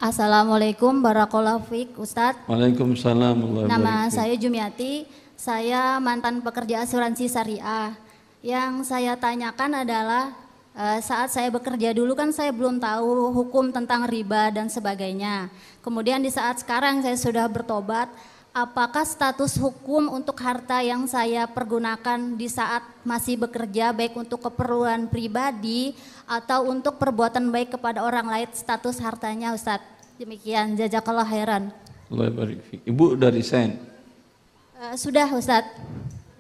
Assalamualaikum warahmatullahi wabarakatuh, Ustadz. Waalaikumsalam warahmatullahi Nama wabarakatuh. saya Jumiati, saya mantan pekerja asuransi syariah. Yang saya tanyakan adalah saat saya bekerja dulu kan saya belum tahu hukum tentang riba dan sebagainya. Kemudian di saat sekarang saya sudah bertobat, apakah status hukum untuk harta yang saya pergunakan di saat masih bekerja baik untuk keperluan pribadi atau untuk perbuatan baik kepada orang lain, status hartanya Ustadz? Demikian, jazakallah khairan. Allah barik fiik. Ibu dari Sen. Sudah Ustadz.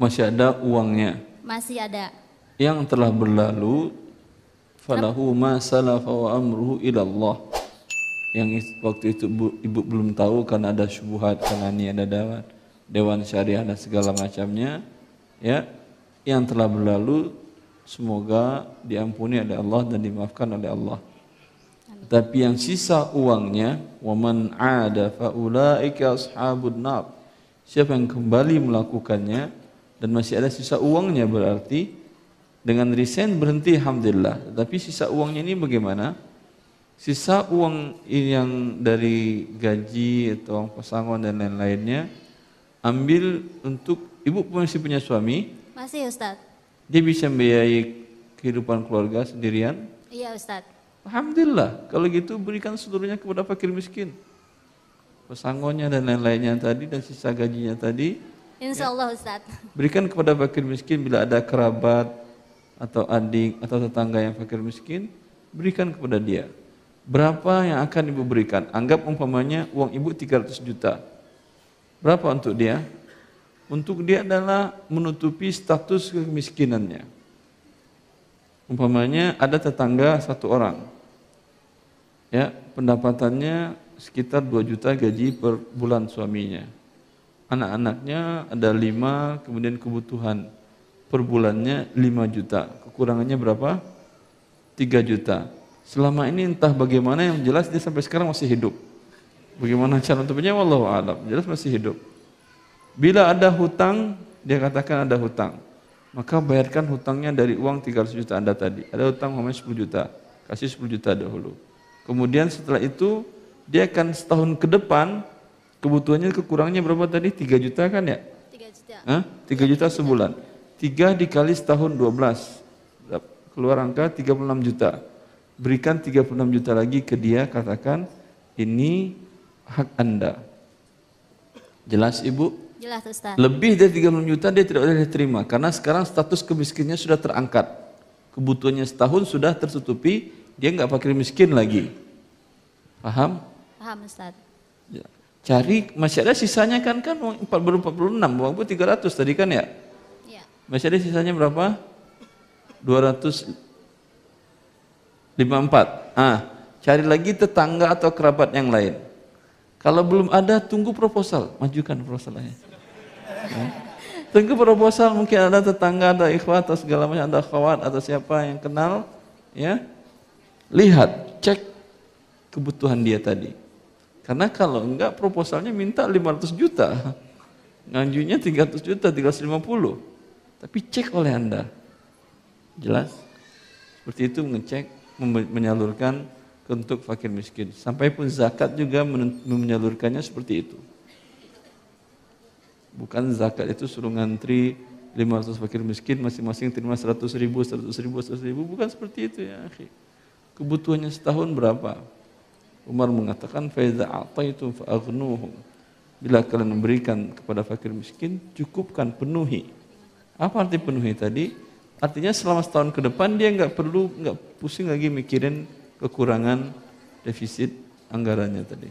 Masih ada uangnya. Masih ada. Yang telah berlalu, falahu ma salafa wa amruhu ila Allah. Yang waktu itu ibu belum tahu karena ada syubhat, karena ini ada dewan syariah dan segala macamnya, ya. Yang telah berlalu semoga diampuni oleh Allah dan dimaafkan oleh Allah. Tapi yang sisa uangnya, waman ada faulaika ashabun nar. Siapa yang kembali melakukannya dan masih ada sisa uangnya, berarti dengan resign berhenti alhamdulillah. Tapi sisa uangnya ini bagaimana? Sisa uang yang dari gaji atau uang pesangon dan lain-lainnya ambil untuk ibu masih punya suami? Masih Ustadz. Dia bisa membiayai kehidupan keluarga sendirian? Iya Ustadz. Alhamdulillah, kalau gitu berikan seluruhnya kepada fakir miskin. Pesangonnya dan lain-lainnya tadi dan sisa gajinya tadi, Insya Allah Ustadz. berikan kepada fakir miskin. Bila ada kerabat atau adik atau tetangga yang fakir miskin, berikan kepada dia. Berapa yang akan ibu berikan? Anggap umpamanya uang ibu 300 juta. Berapa untuk dia? Untuk dia adalah menutupi status kemiskinannya. Umpamanya ada tetangga satu orang, ya, pendapatannya sekitar 2 juta gaji per bulan suaminya. Anak-anaknya ada 5, kemudian kebutuhan per bulannya 5 juta. Kekurangannya berapa? 3 juta. Selama ini entah bagaimana, yang jelas dia sampai sekarang masih hidup. Bagaimana cara untuknya wallahu a'lam, jelas masih hidup. Bila ada hutang, dia katakan ada hutang, maka bayarkan hutangnya dari uang 300 juta Anda tadi. Ada hutang umpamanya 10 juta, kasih 10 juta dahulu. Kemudian setelah itu dia akan setahun ke depan kebutuhannya kekurangannya berapa tadi? 3 juta kan ya? 3 juta. 3 juta sebulan. 3 dikali setahun 12. Keluar angka 36 juta. Berikan 36 juta lagi ke dia, katakan ini hak Anda. Jelas Ibu? Jelas Ustadz. Lebih dari 36 juta dia tidak boleh diterima karena sekarang status kemiskinannya sudah terangkat. Kebutuhannya setahun sudah tertutupi, dia nggak fakir miskin lagi. Paham? Paham Ustadz. Ya. Cari, masih ada sisanya kan baru 46, uang 300 tadi kan ya? Iya. Masih ada sisanya berapa? 254. Cari lagi tetangga atau kerabat yang lain. Kalau belum ada, tunggu proposal, majukan proposalnya. Ya. Tunggu proposal, mungkin ada tetangga, ada ikhwat atau segala macam, ada akhwat atau siapa yang kenal, ya. Lihat, cek kebutuhan dia tadi. Karena kalau enggak proposalnya minta 500 juta. Ngajunya 300 juta, 350. Tapi cek oleh Anda. Jelas? Seperti itu mengecek, menyalurkan untuk fakir miskin. Sampai pun zakat juga menyalurkannya seperti itu. Bukan zakat itu suruh ngantri 500 fakir miskin, masing-masing terima 100 ribu, 100 ribu, 100 ribu. Bukan seperti itu ya akhi. Kebutuhannya setahun berapa? Umar mengatakan, فَإِذَا أَعْطَيْتُمْ فَأَغْنُوهُمْ. Bila kalian memberikan kepada fakir miskin, cukupkan, penuhi. Apa arti penuhi tadi? Artinya selama setahun ke depan dia nggak pusing lagi mikirin kekurangan defisit anggarannya tadi.